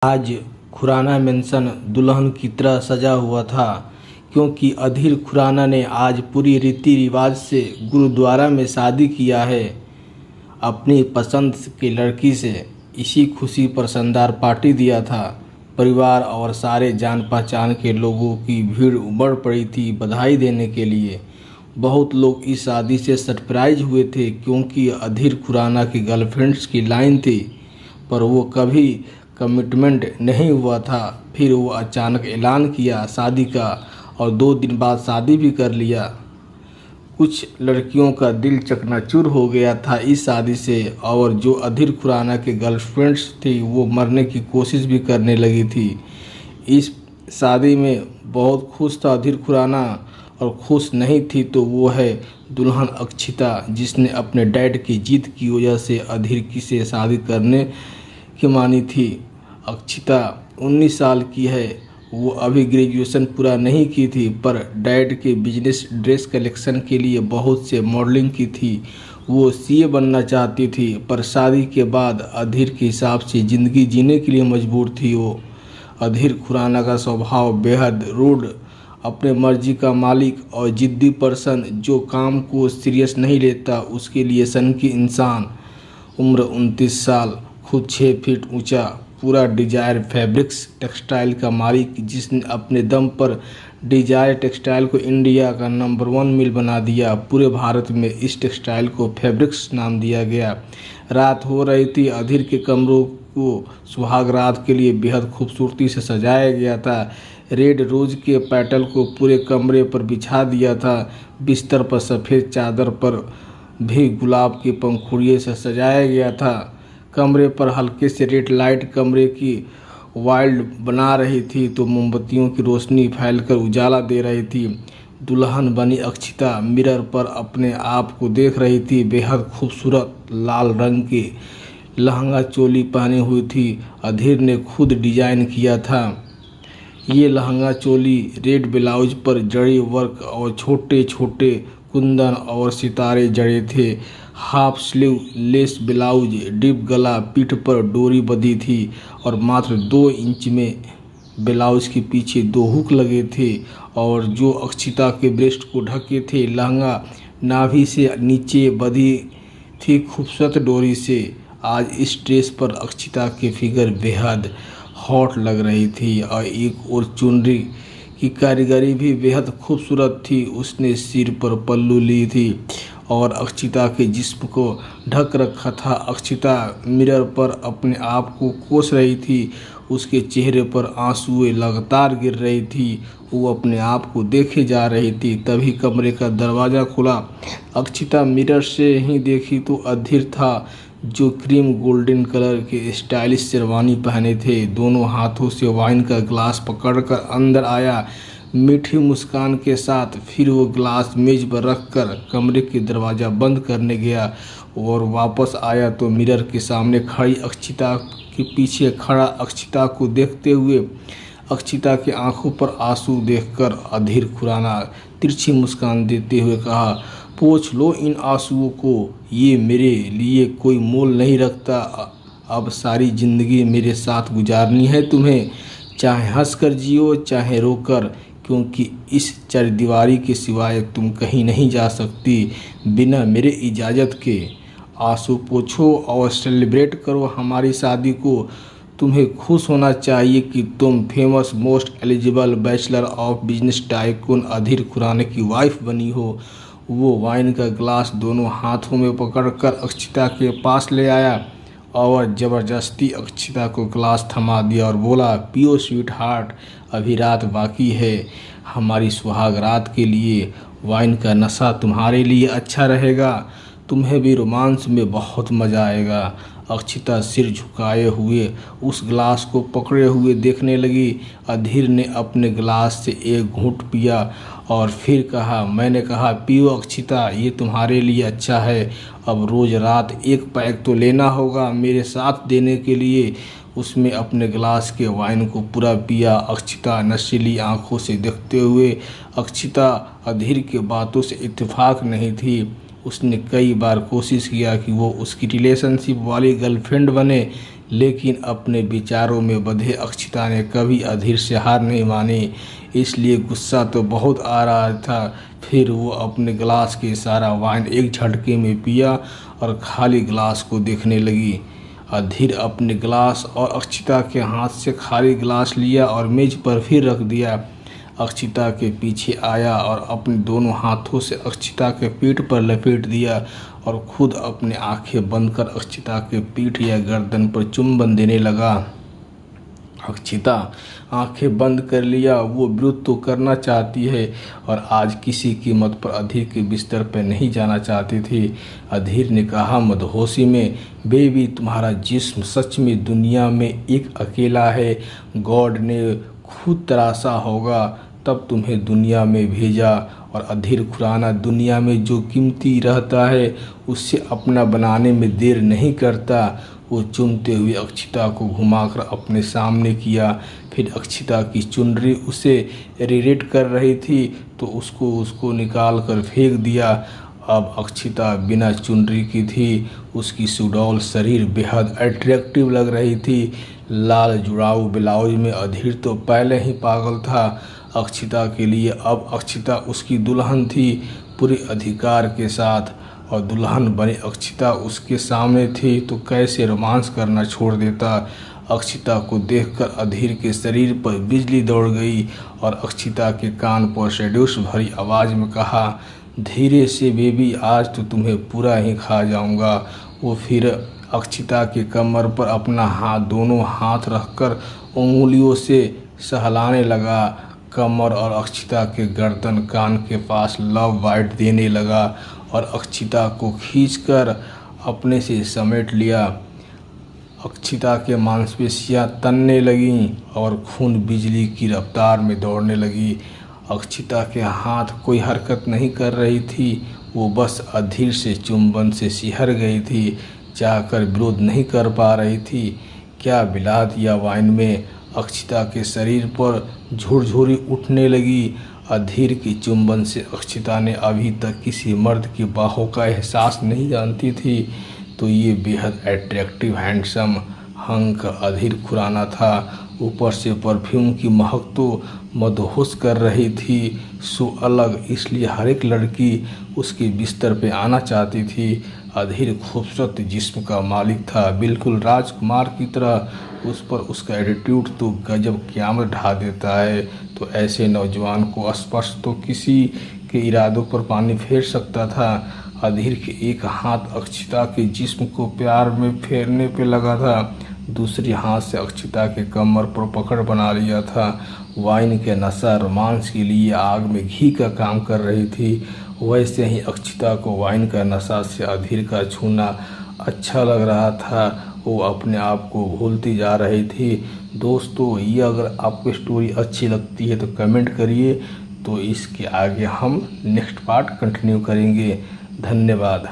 आज खुराना मेंशन दुल्हन की तरह सजा हुआ था, क्योंकि अधीर खुराना ने आज पूरी रीति रिवाज से गुरुद्वारा में शादी किया है अपनी पसंद की लड़की से। इसी खुशी पर शानदार पार्टी दिया था। परिवार और सारे जान पहचान के लोगों की भीड़ उमड़ पड़ी थी बधाई देने के लिए। बहुत लोग इस शादी से सरप्राइज हुए थे, क्योंकि अधीर खुराना की गर्लफ्रेंड्स की लाइन थी, पर वो कभी कमिटमेंट नहीं हुआ था। फिर वो अचानक ऐलान किया शादी का और 2 दिन बाद शादी भी कर लिया। कुछ लड़कियों का दिल चकनाचूर हो गया था इस शादी से, और जो अधीर खुराना के गर्लफ्रेंड्स थी वो मरने की कोशिश भी करने लगी थी। इस शादी में बहुत खुश था अधीर खुराना, और खुश नहीं थी तो वो है दुल्हन अक्षिता, जिसने अपने डैड की जीत की वजह से अधीर की से शादी करने की मानी थी। अक्षिता 19 साल की है। वो अभी ग्रेजुएशन पूरा नहीं की थी, पर डैड के बिजनेस ड्रेस कलेक्शन के लिए बहुत से मॉडलिंग की थी। वो सीए बनना चाहती थी, पर शादी के बाद अधीर के हिसाब से ज़िंदगी जीने के लिए मजबूर थी वो। अधीर खुराना का स्वभाव बेहद रूड, अपने मर्जी का मालिक और ज़िद्दी पर्सन, जो काम को सीरियस नहीं लेता, उसके लिए सन की इंसान। उम्र 29 साल, खुद 6 फीट ऊंचा, पूरा डिजायर फैब्रिक्स टेक्सटाइल का मालिक, जिसने अपने दम पर डिजायर टेक्सटाइल को इंडिया का नंबर 1 मिल बना दिया। पूरे भारत में इस टेक्सटाइल को फैब्रिक्स नाम दिया गया। रात हो रही थी। अधीर के कमरों को सुहाग रात के लिए बेहद खूबसूरती से सजाया गया था। रेड रोज के पेटल को पूरे कमरे पर बिछा दिया था। बिस्तर पर सफ़ेद चादर पर भी गुलाब के पंखुड़ियों से सजाया गया था। कमरे पर हल्के से रेड लाइट कमरे की वाइल्ड बना रही थी, तो मोमबत्तियों की रोशनी फैलकर उजाला दे रही थी। दुल्हन बनी अक्षिता मिरर पर अपने आप को देख रही थी। बेहद खूबसूरत लाल रंग के लहंगा चोली पहनी हुई थी। अधीर ने खुद डिजाइन किया था ये लहंगा चोली। रेड ब्लाउज पर जड़ी वर्क और छोटे छोटे कुंदन और सितारे जड़े थे। Half sleeve less blouse, deep गला, पीठ पर डोरी बंधी थी, और मात्र 2 इंच में ब्लाउज के पीछे 2 हुक लगे थे, और जो अक्षिता के ब्रेस्ट को ढके थे। लहंगा नाभि से नीचे बंधी थी खूबसूरत डोरी से। आज इस ड्रेस पर अक्षिता की फिगर बेहद हॉट लग रही थी, और एक और चुनरी की कारीगरी भी बेहद खूबसूरत थी। उसने सिर पर पल्लू ली थी और अक्षिता के जिस्म को ढक रखा था। अक्षिता मिरर पर अपने आप को कोस रही थी। उसके चेहरे पर आंसुएं लगातार गिर रही थी। वो अपने आप को देखे जा रही थी। तभी कमरे का दरवाज़ा खुला। अक्षिता मिरर से ही देखी तो अधीर था, जो क्रीम गोल्डन कलर के स्टाइलिश शेरवानी पहने थे। दोनों हाथों से वाइन का ग्लास पकड़कर अंदर आया मीठी मुस्कान के साथ। फिर वो ग्लास मेज पर रखकर कमरे के दरवाज़ा बंद करने गया और वापस आया तो मिरर के सामने खड़ी अक्षिता के पीछे खड़ा अक्षिता को देखते हुए अक्षिता की आंखों पर आंसू देखकर अधीर खुराना तिरछी मुस्कान देते हुए कहा, पोंछ लो इन आंसुओं को, ये मेरे लिए कोई मोल नहीं रखता। अब सारी ज़िंदगी मेरे साथ गुजारनी है तुम्हें, चाहे हंसकर जियो चाहे रोकर, क्योंकि इस चारदीवारी के सिवाय तुम कहीं नहीं जा सकती बिना मेरे इजाज़त के। आंसू पोंछो और सेलिब्रेट करो हमारी शादी को। तुम्हें खुश होना चाहिए कि तुम famous most eligible bachelor of business tycoon Adhir Khurana की वाइफ बनी हो। वो वाइन का ग्लास दोनों हाथों में पकड़कर अक्षिता के पास ले आया और ज़बरदस्ती अक्षिता को ग्लास थमा दिया और बोला, पियो स्वीट हार्ट, अभी रात बाकी है हमारी सुहाग रात के लिए। वाइन का नशा तुम्हारे लिए अच्छा रहेगा, तुम्हें भी रोमांस में बहुत मज़ा आएगा। अक्षिता सिर झुकाए हुए उस ग्लास को पकड़े हुए देखने लगी। अधीर ने अपने ग्लास से एक घूंट पिया और फिर कहा, मैंने कहा पियो अक्षिता, ये तुम्हारे लिए अच्छा है। अब रोज़ रात 1 पैक तो लेना होगा मेरे साथ देने के लिए। उसमें अपने ग्लास के वाइन को पूरा पिया। अक्षिता नशीली आंखों से देखते हुए। अक्षिता अधीर के बातों से इत्तेफाक नहीं थी। उसने कई बार कोशिश किया कि वो उसकी रिलेशनशिप वाली गर्लफ्रेंड बने, लेकिन अपने विचारों में बंधे अक्षिता ने कभी अधीर से हार नहीं मानी, इसलिए गुस्सा तो बहुत आ रहा था। फिर वो अपने गिलास के सारा वाइन एक झटके में पिया और खाली गिलास को देखने लगी। अधीर अपने गिलास और अक्षिता के हाथ से खाली गिलास लिया और मेज पर फिर रख दिया। अक्षिता के पीछे आया और अपने दोनों हाथों से अक्षिता के पीठ पर लपेट दिया और खुद अपने आंखें बंद कर अक्षिता के पीठ या गर्दन पर चुंबन देने लगा। अक्षिता आंखें बंद कर लिया। वो विरोध तो करना चाहती है और आज किसी कीमत पर अधीर के बिस्तर पर नहीं जाना चाहती थी। अधीर ने कहा मदहोशी में, बेबी तुम्हारा जिस्म सच में दुनिया में एक अकेला है। गॉड ने खुद तराशा होगा तब तुम्हें दुनिया में भेजा। और अधीर खुराना दुनिया में जो कीमती रहता है उससे अपना बनाने में देर नहीं करता। वो चुनते हुए अक्षिता को घुमाकर अपने सामने किया। फिर अक्षिता की चुनरी उसे इरिटेट कर रही थी तो उसको निकाल कर फेंक दिया। अब अक्षिता बिना चुनरी की थी। उसकी सुडौल शरीर बेहद अट्रैक्टिव लग रही थी। लाल जुड़ाऊ ब्लाउज में अधीर तो पहले ही पागल था अक्षिता के लिए। अब अक्षिता उसकी दुल्हन थी पूरे अधिकार के साथ, और दुल्हन बने अक्षिता उसके सामने थी तो कैसे रोमांस करना छोड़ देता। अक्षिता को देखकर अधीर के शरीर पर बिजली दौड़ गई और अक्षिता के कान पर सेड्यूस भरी आवाज़ में कहा, धीरे से बेबी, आज तो तुम्हें पूरा ही खा जाऊंगा। वो फिर अक्षिता के कमर पर अपना दोनों हाथ रखकर उंगलियों से सहलाने लगा। कमर और अक्षिता के गर्दन कान के पास लव बाइट देने लगा और अक्षिता को खींचकर अपने से समेट लिया। अक्षिता के मांसपेशियां तनने लगीं और खून बिजली की रफ्तार में दौड़ने लगी। अक्षिता के हाथ कोई हरकत नहीं कर रही थी। वो बस अधीर से चुंबन से सिहर गई थी, चाहकर विरोध नहीं कर पा रही थी। क्या मिला दिया वाइन में। अक्षिता के शरीर पर झुरझुरी उठने लगी। अधीर की चुंबन से अक्षिता ने अभी तक किसी मर्द की बाहों का एहसास नहीं जानती थी, तो ये बेहद अट्रैक्टिव हैंडसम हंक अधीर खुराना था। ऊपर से परफ्यूम की महक तो मदहोश कर रही थी। सो अलग, इसलिए हर एक लड़की उसके बिस्तर पे आना चाहती थी। अधीर खूबसूरत जिस्म का मालिक था, बिल्कुल राजकुमार की तरह। उस पर उसका एटीट्यूड तो गजब क़यामत ढा देता है। तो ऐसे नौजवान को स्पर्श तो किसी के इरादों पर पानी फेर सकता था। अधीर के एक हाथ अक्षिता के जिस्म को प्यार में फेरने पे लगा था, दूसरी हाथ से अक्षिता के कमर पर पकड़ बना लिया था। वाइन के नशा रोमांस के लिए आग में घी का काम कर रही थी। वैसे ही अक्षिता को वाइन का नशा से अधीर का छूना अच्छा लग रहा था। वो अपने आप को भूलती जा रही थी। दोस्तों, ये अगर आपको स्टोरी अच्छी लगती है तो कमेंट करिए, तो इसके आगे हम नेक्स्ट पार्ट कंटिन्यू करेंगे। धन्यवाद।